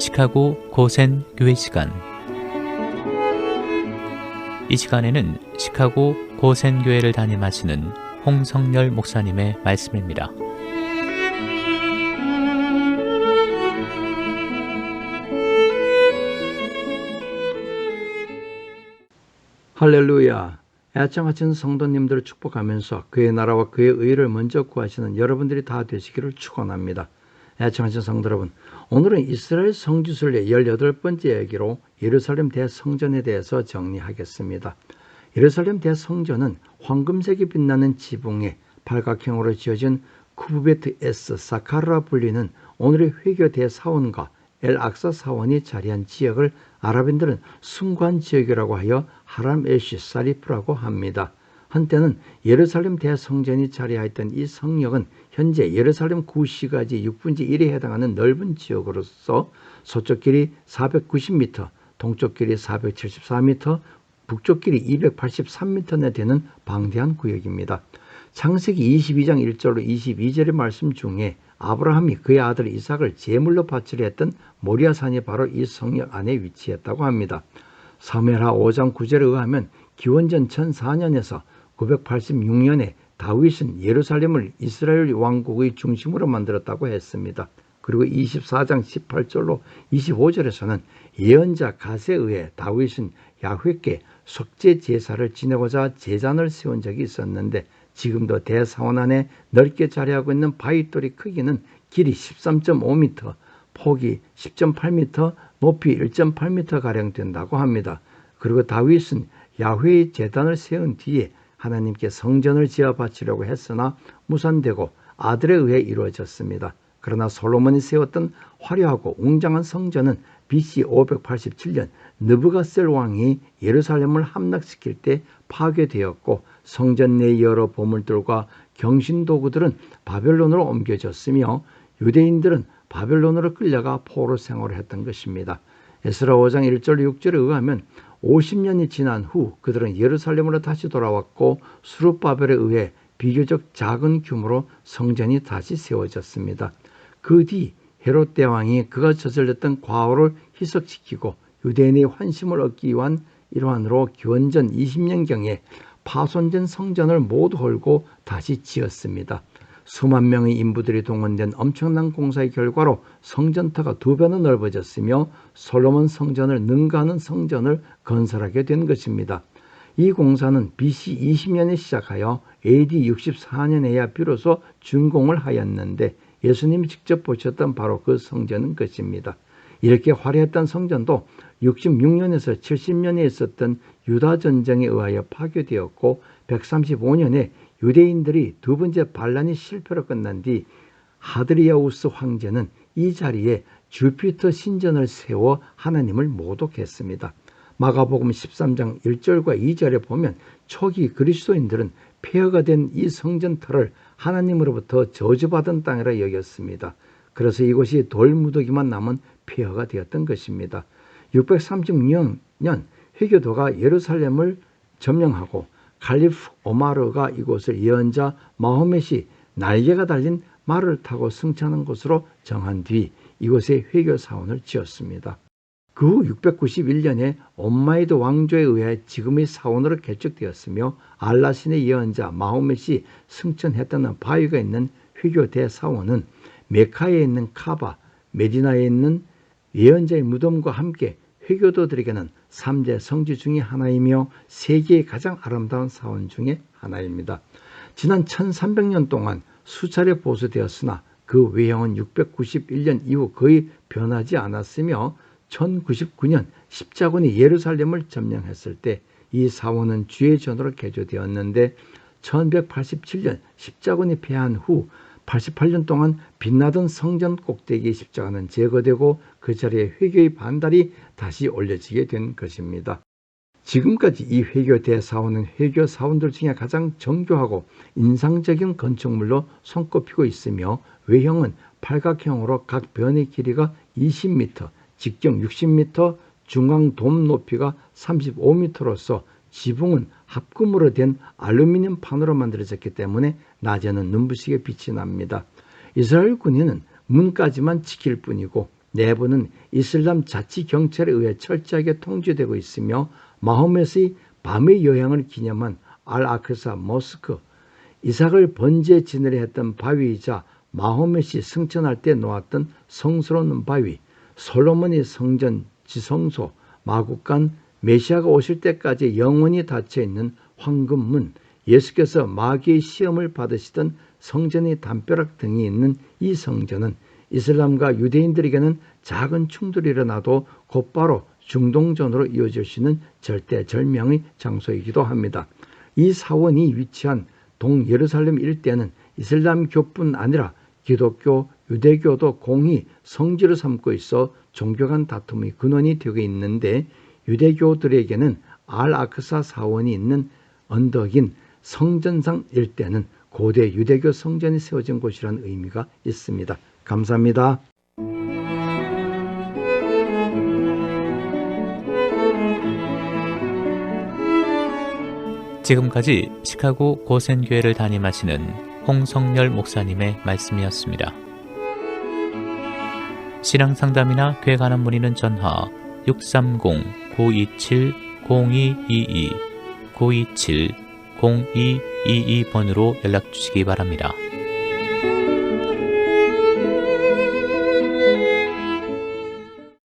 시카고 고센 교회 시간. 이 시간에는 시카고 고센 교회를 담임하시는 홍성열 목사님의 말씀입니다. 할렐루야. 애청하신 성도님들을 축복하면서 그의 나라와 그의 의를 먼저 구하시는 여러분들이 다 되시기를 축원합니다. 애청하신 성도 여러분, 오늘은 이스라엘 성지순례 18번째 얘기로 예루살렘 대성전에 대해서 정리하겠습니다. 예루살렘 대성전은 황금색이 빛나는 지붕에 팔각형으로 지어진 쿠브베트 에스 사카르라 불리는 오늘의 회교 대사원과 엘악사 사원이 자리한 지역을 아랍인들은 숭고한 지역이라고 하여 하람 엘시 사리프라고 합니다. 한때는 예루살렘 대성전이 자리하였던 이 성역은 현재 예루살렘 구시가지 6분의 1에 해당하는 넓은 지역으로서 서쪽 길이 490m, 동쪽 길이 474m, 북쪽 길이 283m나 되는 방대한 구역입니다. 창세기 22장 1절로 22절의 말씀 중에 아브라함이 그의 아들 이삭을 제물로 바치려 했던 모리아산이 바로 이 성역 안에 위치했다고 합니다. 사무엘하 5장 9절에 의하면 기원전 1004년에서 986년에 다윗은 예루살렘을 이스라엘 왕국의 중심으로 만들었다고 했습니다. 그리고 24장 18절로 25절에서는 예언자 갓에 의해 다윗은 야훼께 속죄 제사를 지내고자 제단을 세운 적이 있었는데 지금도 대사원 안에 넓게 자리하고 있는 바위돌의 크기는 길이 13.5m, 폭이 10.8m, 높이 1.8m가량 된다고 합니다. 그리고 다윗은 야훼의 제단을 세운 뒤에 하나님께 성전을 지어 바치려고 했으나 무산되고 아들에 의해 이루어졌습니다. 그러나 솔로몬이 세웠던 화려하고 웅장한 성전은 BC 587년 느부갓셀 왕이 예루살렘을 함락시킬 때 파괴되었고 성전 내 여러 보물들과 경신도구들은 바벨론으로 옮겨졌으며 유대인들은 바벨론으로 끌려가 포로 생활을 했던 것입니다. 에스라 5장 1절 6절에 의하면 50년이 지난 후 그들은 예루살렘으로 다시 돌아왔고 수룹바벨에 의해 비교적 작은 규모로 성전이 다시 세워졌습니다. 그 뒤 헤롯 대왕이 그가 저질렀던 과오를 희석시키고 유대인의 환심을 얻기 위한 일환으로 기원전 20년경에 파손된 성전을 모두 헐고 다시 지었습니다. 수만 명의 인부들이 동원된 엄청난 공사의 결과로 성전터가 2배나 넓어졌으며 솔로몬 성전을 능가하는 성전을 건설하게 된 것입니다. 이 공사는 BC 20년에 시작하여 AD 64년에야 비로소 준공을 하였는데 예수님이 직접 보셨던 바로 그 성전은 것입니다. 이렇게 화려했던 성전도 66년에서 70년에 있었던 유다 전쟁에 의하여 파괴되었고 135년에 유대인들이 두 번째 반란이 실패로 끝난 뒤 하드리아우스 황제는 이 자리에 주피터 신전을 세워 하나님을 모독했습니다. 마가복음 13장 1절과 2절에 보면 초기 그리스도인들은 폐허가 된 이 성전터를 하나님으로부터 저주받은 땅이라 여겼습니다. 그래서 이곳이 돌무더기만 남은 폐허가 되었던 것입니다. 636년 회교도가 예루살렘을 점령하고 칼리프 오마르가 이곳을 예언자 마호멧이 날개가 달린 말을 타고 승천한 곳으로 정한 뒤 이곳에 회교 사원을 지었습니다. 그 후 691년에 옴마이드 왕조에 의해 지금의 사원으로 개축되었으며 알라신의 예언자 마호멧이 승천했다는 바위가 있는 회교 대사원은 메카에 있는 카바, 메디나에 있는 예언자의 무덤과 함께 회교도들에게는 3대 성지 중의 하나이며 세계의 가장 아름다운 사원 중의 하나입니다. 지난 1300년 동안 수차례 보수되었으나 그 외형은 691년 이후 거의 변하지 않았으며 1099년 십자군이 예루살렘을 점령했을 때 이 사원은 주의 전으로 개조되었는데 1187년 십자군이 패한 후 88년 동안 빛나던 성전 꼭대기의 십자가는 제거되고 그 자리에 회교의 반달이 다시 올려지게 된 것입니다. 지금까지 이 회교 대사원은 회교 사원들 중에 가장 정교하고 인상적인 건축물로 손꼽히고 있으며 외형은 팔각형으로 각 변의 길이가 20m, 직경 60m, 중앙 돔 높이가 35m로서 지붕은 합금으로 된 알루미늄 판으로 만들어졌기 때문에 낮에는 눈부시게 빛이 납니다. 이스라엘 군인은 문까지만 지킬 뿐이고 내부는 이슬람 자치경찰에 의해 철저하게 통제되고 있으며 마호멧의 밤의 여행을 기념한 알-아크사 모스크, 이삭을 번제 지내려 했던 바위이자 마호멧이 승천할 때 놓았던 성스러운 바위, 솔로몬이 성전 지성소, 마국간, 메시아가 오실 때까지 영원히 닫혀있는 황금문, 예수께서 마귀의 시험을 받으시던 성전의 담벼락 등이 있는 이 성전은 이슬람과 유대인들에게는 작은 충돌이 일어나도 곧바로 중동전으로 이어질 수 있는 절대절명의 장소이기도 합니다. 이 사원이 위치한 동예루살렘 일대는 이슬람교뿐 아니라 기독교, 유대교도 공히 성지를 삼고 있어 종교 간 다툼의 근원이 되고 있는데, 유대교들에게는 알-아크사 사원이 있는 언덕인 성전상 일대는 고대 유대교 성전이 세워진 곳이라는 의미가 있습니다. 감사합니다. 지금까지 시카고 고센교회를 담임하시는 홍성열 목사님의 말씀이었습니다. 신앙상담이나 교회 관한 문의는 전화 630-927-0222 927-0222번으로 연락주시기 바랍니다.